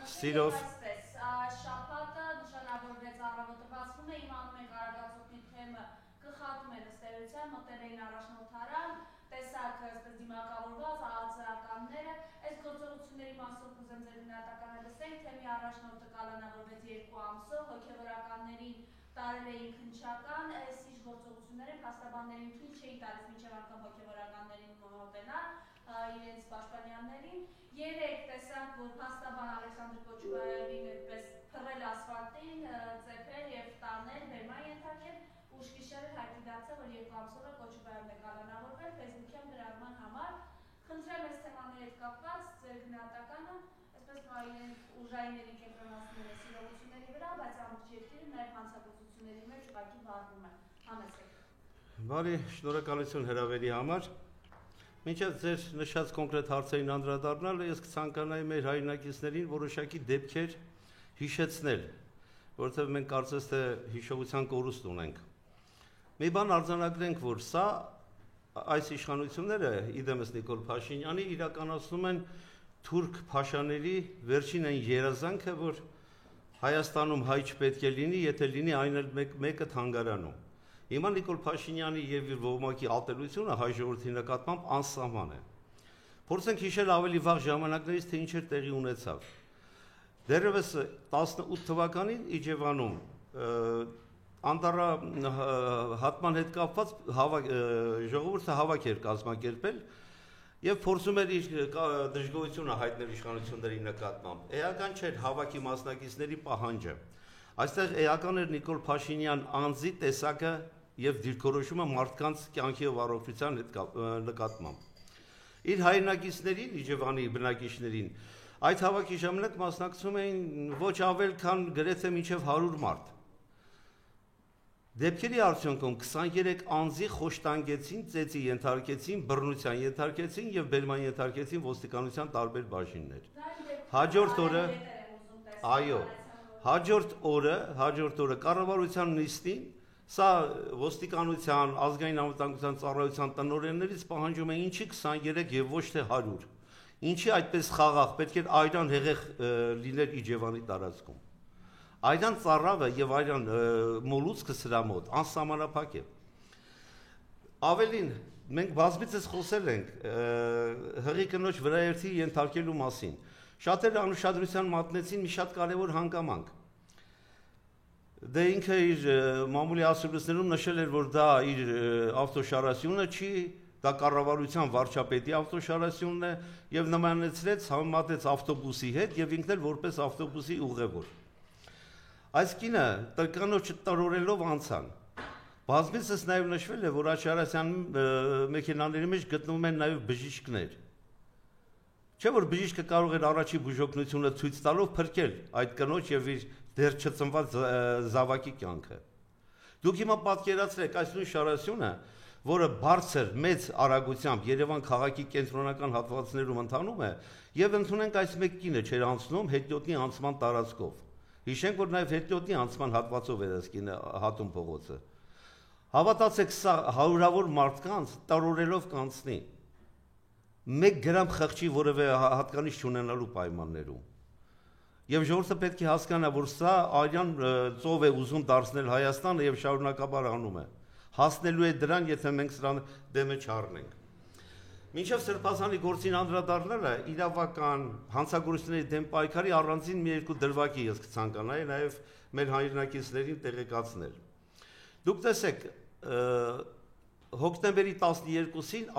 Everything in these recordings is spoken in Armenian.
Սիրով։ Շաբաթը նշանավորվեց առավոտը բացվում է, իմանում ենք արագածոտնի թեմը կխատում է ըստերության, մտել էին առաջնորդարան, տեսակ դիմակավորված ԱԱՑ-ականները, այս գործողությունների մասով կուզեմ ձեր գնահատականը լսենք, թեմի առաջնորդը կալանավորվեց 2 ամսով, հոգևորականներին տարել էին քննչական, այս ինչ գործողությունները փաստաբաններին թույլ չէին տալիս մինչև անգամ հոգևորականներին մոտենալ իրենց պաշտպանյաններին։ Երեք տեսանք, որ փաստաբան Ալեքսանդր Կոչուբաևին այդպես փռել ասֆալտին, ծեփել եւ տանել, բերման ենթարկել, ուշ գիշերը հայտնի դարձավ, որ 2 ամսով է Կոչուբաևն է կալանավորվել Facebook-յան գրառման համար։ Խնդրեմ այս թեմաների հետ կապված ձեր գնահատականը, այսպես ուժայիների կենտրոնացնում է սիրողությունների վրա, բայց ամբողջ երկիրը նաեւ հանցագործությունների մեջ ուղղակի վարվում է։ Համեցեք։ Բարի, շնորհակալություն հրավերի համար։ Մինչև ձեր նշած կոնկրետ հարցերին անդրադառնալը, ես կցանկանայի մեր հայրենակիցներին որոշակի դեպքեր հիշեցնել, որովհետև մենք կարծես թե հիշողության կորուստ ունենք։ Մի բան արձանագրենք, որ սա այս իշխանությունները, իդեմս Նիկոլ Փաշինյանի, իրականացնում են թուրք փաշաների վերջին այն երազանքը, որ Հայաստանում հայ չպետք է լինի, եթե լինի այն էլ մեկը թանգարանում։ Հիմա Նիկոլ Փաշինյանի եւ իր ոմակի ալտերությունը հայ ժողովրդի նկատմամբ անսահման է։ Փորձենք հիշել ավելի վաղ ժամանակներից, թե ինչ էր տեղի ունեցավ։ Դեռևս 18 թվականին Իջևանում անտառահատման հետ կապված ժողովուրդը հավաք էր կազմակերպել եւ փորձում էր իր դժգոհությունը հայտնել իշխանությունների նկատմամբ։ Էական չէր հավաքի մասնակիցների պահանջը։ Այստեղ էական էր Նիկոլ Փաշինյան անձի տեսակը եւ դիրքորոշումը մարդկանց կյանքի եւ առողջության նկատմամբ։ Իր հայրենակիցներին, Իջևանի բնակիչներին, այդ հավաքի ժամանակ մասնակցում էին ոչ ավել քան գրեթե մինչև 100 մարդ։ Դեպքերի արդյունքում 23 անձի խոշտանգեցին, ծեծի ենթարկեցին, բռնության ենթարկեցին եւ բերման ենթարկեցին ոստիկանության տարբեր բաժիններ։ Հաջորդ օրը կառավարության նիստին սա ոստիկանության, ազգային անվտանգության ծառայության տնօրեններից պահանջում է ինչի 23 եւ ոչ թե 100։ Ինչի այդպես խաղաղ, պետք է այրան հեղեղ լիներ Իջևանի տարածքում։ Այրան ծառավը եւ այրան մոլուցքը սրա մոտ անսահմանափակ է։ Ավելին, մենք բազմիցս խոսել ենք հղի կնոջ վրաերթի ենթարկելու մասին։ Շատերը անուշադրության մատնեցին մի շատ կարևոր հանգամանք։ Դե ինքը իր մամուլի ասուլիսներում նշել էր, որ դա իր ավտոշարասյունը չի, դա կառավարության վարչապետի ավտոշարասյունն է եւ նմանեցրեց համեմատեց ավտոբուսի հետ եւ ինքն էլ որպես ավտոբուսի ուղևոր։ Այս կինը տրկանոջը տրորելով անցան։ Բազմիցս նաեւ նշվել է, որ Աշարասյան մեքենաների մեջ գտնվում են նաեւ բժիշկներ։ Չէ՞ որ բժիշկը կարող էր առաջի բուժօգնությունը ցույց տալով փրկել այդ կնոջ եւ իր դեռ չծնված զավակի կյանքը։ Դուք հիմա պատկերացրեք այս նույն շարասյունը, որը բարձր մեծ արագությամբ Երևան քաղաքի կենտրոնական հատվածներում ընթանում է, եւ ընդունենք այս մեկ կինը չէր անցնում հետիոտնի անցման տարածքով։ Հիշենք, որ նաեւ հետիոտնի անցման հատվածով էր այս կինը հատում փողոցը։ Հավատացեք, սա հարյուրավոր մարդկանց տարորելով կանցնի։ 1 գրամ խղճի որևէ հատկանիշ չունենալու պայմաններում։ Եվ ժողովուրդը պետք է հասկանա, որ սա արյան ծով է ուզում դարձնել Հայաստանը եւ շարունակաբար անում է։ Հասնելու է դրան, եթե մենք սրան դեմը չառնենք։ Մինչև սրբազանի գործին անդրադառնալը իրավական հանցագործությունների դեմ պայքարի առանձին մի երկու դրվագի ես կցանկանայի նաեւ մեր հայրենակիցներին տեղեկացնել։ Դուք տեսեք, հոկտեմբերի 12-ին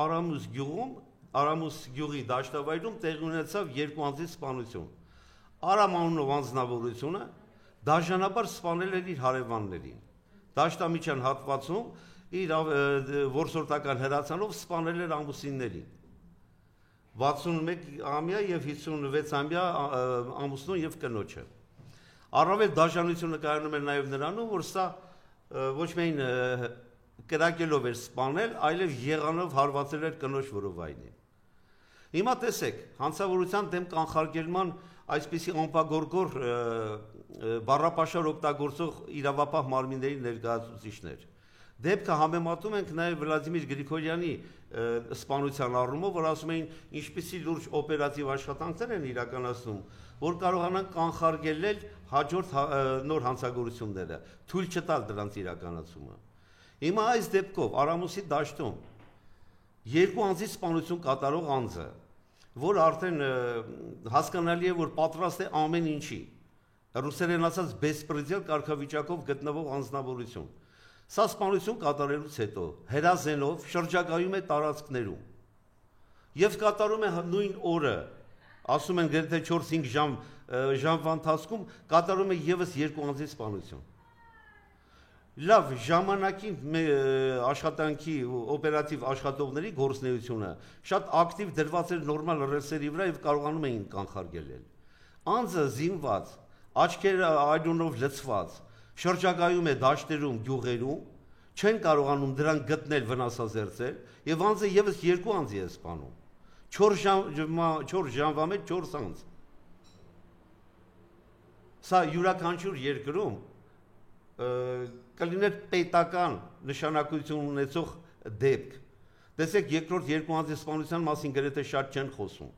Արամուս գյուղի դաշտավայրում տեղի ունեցավ 2 անձի սպանություն։ Արամ անունով անձնավորությունը դաշնաբար սպանել էր իր հարևաններին։ Դաշտամիջյան հատվածում իր որսորդական հրացանով սպանել էր ամուսիններին։ 61-ամյա եւ 56-ամյա ամուսնուն եւ կնոջը։ Առավել դաշնությունը կայանում էր նաեւ նրանում, որ սա ոչ միայն կրակելով էր սպանել, այլև եղանով հարվածել էր կնոջ որովայնին։ Հիմա տեսեք, հանցավորության դեմ կանխարգելման այսպիսի անպագորգոր բառապաշար օգտագործող իրավապահ մարմինների ներկայացուցիչներ։ Դեպքը համեմատում ենք նաև Վլադիմիր Գրիգորյանի սպանության առումով, որ ասում էին ինչպիսի լուրջ օպերատիվ աշխատանքներ են իրականացնում, որ կարողանան կանխարգելել հաջորդ նոր հանցագործությունները, թույլ չտալ դրանց իրականացումը։ Հիմա այս դեպքով Արամուսի դաշտում երկու անձի սպանություն կատարող անձը, որ արդեն հասկանալի է, որ պատրաստ է ամեն ինչի, ռուսերեն ասած բեսպրեդել կարգավիճակով գտնվող անձնավորություն, սա սպանություն կատարելուց հետո հրազենով շրջագայում է տարածքներում եւ կատարում է նույն օրը, ասում են գրեթե 4-5 ժամվա ընթացքում կատարում է եւս երկու անձի սպանություն։ Լավ, ժամանակի աշխատանքի օպերատիվ աշխատողների գործունեությունը շատ ակտիվ դրված էր նորմալ ռեսերի վրա եւ կարողանում էին կանխարգելել։ Անձը զինված, աչքերը այդունով լցված, շրջագայում է դաշտերում, գյուղերում, չեն կարողանում դրան գտնել վնասազերծել եւ անձը եւս երկու անձի է սպանում։ 4 ժամվա մեջ 4 անձ։ Սա յուրաքանչյուր երկրում կլիներ պետական նշանակություն ունեցող դեպք։ Տեսեք, երկրորդ երկու անձի սպանության մասին գրեթե շատ չեն խոսում։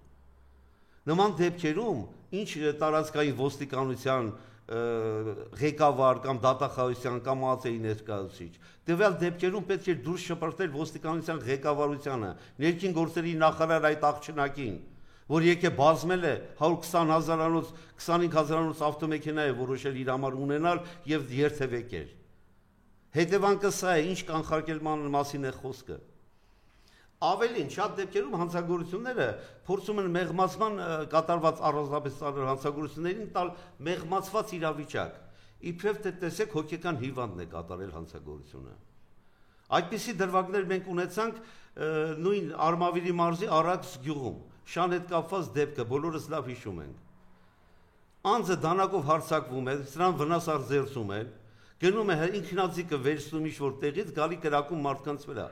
Նման դեպքերում ինչ տարածքային ոստիկանության ղեկավար կամ դատախազության կամ ԱԾ-ի ներկայացուցիչ, տվյալ դեպքերում պետք է դուրս շպրտել ոստիկանության ղեկավարությանը, ներքին գործերի նախարար այդ աղջնակին, որ եկե բազմել է 120,000-անոց, 25,000-անոց ավտոմեքենա է որոշել իր համար ունենալ եւ երթևեկել։ Հետևանքը սա է, ինչ կանխարգելման մասին է խոսքը։ Ավելին, շատ դեպքերում հանցագործությունները փորձում են մեղմացման կատարված առանձնապես ծանր հանցագործություններին տալ մեղմացված իրավիճակ։ Իբրև թե տեսեք հոգեկան հիվանդն է կատարել հանցագործությունը։ Այդպիսի դրվագներ մենք ունեցանք նույն Արմավիրի մարզի Արաքս գյուղում, շան հետ կապված դեպքը, բոլորս լավ հիշում ենք։ Անձը դանակով հարձակվում է, սրան վնաս արձերծում են, գնում է ինքնաձիգը վերցնում ինչ-որ տեղից, գալի կրակում մարդկանց վրա։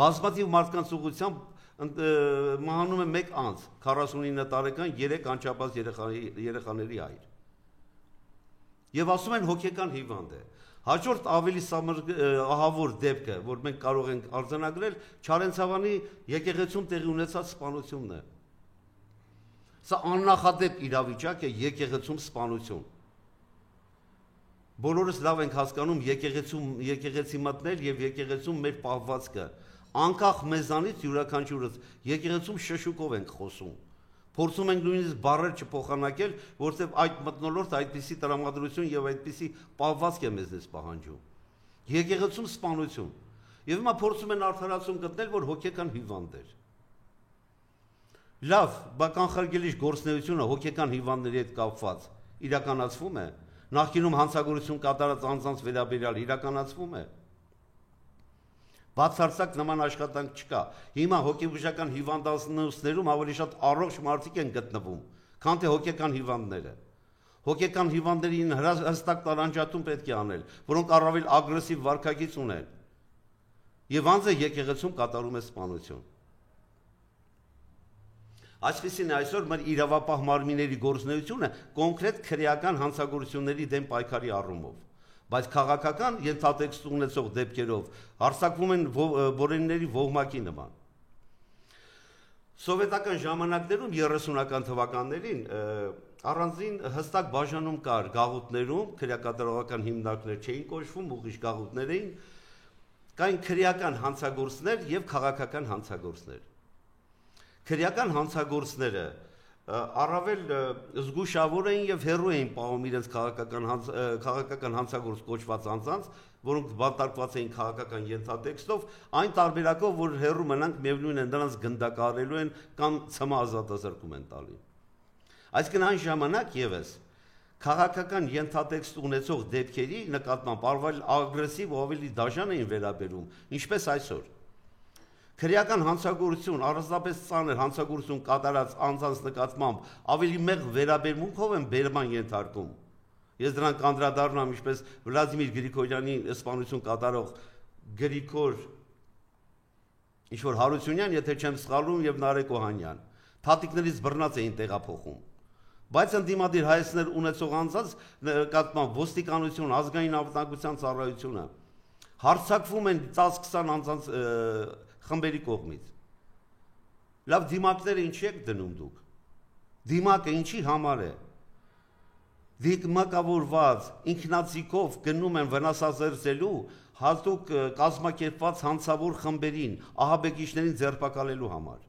Բազմաթիվ մարդկանց ուղղությամբ մահանում է մեկ անձ, 49 տարեկան 3 անչափահաս երեխաների հայր։ Եվ ասում են հոգեկան հիվանդ է։ Հաջորդ ավելի ահավոր դեպքը, որ մենք կարող ենք արձանագրել, Չարենցավանի եկեղեցում տեղի ունեցած սպանությունն է։ Սա աննախադեպ իրավիճակ է եկեղեցում սպանություն։ Բոլորս լավ ենք հասկանում եկեղեցի մտնել եւ եկեղեցում մեր պահվածքը, անկախ մեզանից յուրաքանչյուրս եկեղեցում շշուկով ենք խոսում։ Փորձում ենք նույնիսկ բառեր չփոխանակել, որովհետեւ այդ մթնոլորտը այդպիսի տրամադրություն եւ այդպիսի պահվածք է մեզնից պահանջում։ Եկեղեցում սպանություն։ Եվ հիմա փորձում են արդարացում գտնել, որ հոգեկան հիվանդ էր։ Լավ, կանխարգելիչ գործունեությունը հոգեկան հիվանդների հետ կապված իրականացվում է։ Նախկինում հանցագործություն կատարած անձանց վերաբերյալ իրականացվում է։ Բացարձակ նման աշխատանք չկա։ Հիմա հոգեբուժական հիվանդանոցներում ավելի շատ առողջ մարդիկ են գտնվում, քան թե հոգեկան հիվանդները։ Հոգեկան հիվանդներին հստակ տարանջատում պետք է անել, որոնք առավել ագրեսիվ վարքագիծ ունեն։ Եվ անձը եկեղեցում կատարում է սպանություն։ Այսպիսին է այսօր մեր իրավապահ մարմինների գործունեությունը կոնկրետ քրեական հանցագործությունների դեմ պայքարի առումով, բայց քաղաքական ենթատեքստ ունեցող դեպքերով հարձակվում են բորենների ոհմակի նման։ Սովետական ժամանակներում 30-ական թվականներին առանձին հստակ բաժանում կար գաղութներում, քրեակատարողական հիմնարկներ չէին կոչվում, ուղիղ գաղութներ էին, կային քրեական հանցագործներ եւ քաղաքական հանցագործներ։ Քրեական հանցագործները առավել զգուշավոր էին եւ հեռու էին պահում իրենց քաղաքական հանցագործ կոչված անձանց, որոնք բանտարկված էին քաղաքական ենթատեքստով, այն տարբերակով, որ հեռու մնանք միևնույն է նրանց գնդակարելու են կամ ցմա ազատազրկում են տալի։ Այսինքն այն ժամանակ եւս քաղաքական ենթատեքստ ունեցող դեպքերի նկատմամբ առավել ագրեսիվ ու ավելի դաժան էին վերաբերում, ինչպես այսօր։ Քրեական հանցագործություն, առանձնապես ծանր հանցագործություն կատարած անձանց նկատմամբ ավելի մեղ վերաբերմունքով են բերման ենթարկում։ Ես դրան կանդրադառնամ, ինչպես Վլադիմիր Գրիգորյանի սպանություն կատարող Գրիգոր ինչ-որ Հարությունյան, եթե չեմ սխալվում, եւ Նարեկ Օհանյան, թաթիկներից բռնած էին տեղափոխում։ Բայց ընդդիմադիր հայացքներ ունեցող անձանց նկատմամբ ոստիկանություն, ազգային անվտանգության ծառայությունը հարձակվում են 10-20 անձանց խմբերի կողմից։ Լավ դիմակները ինչի եք դնում դուք։ Դիմակը ինչի համար է։ Դիմակավորված ինքնաձիգով գնում են վնասազերծելու հատուկ կազմակերպված հանցավոր խմբերին, ահաբեկիչներին ձերբակալելու համար։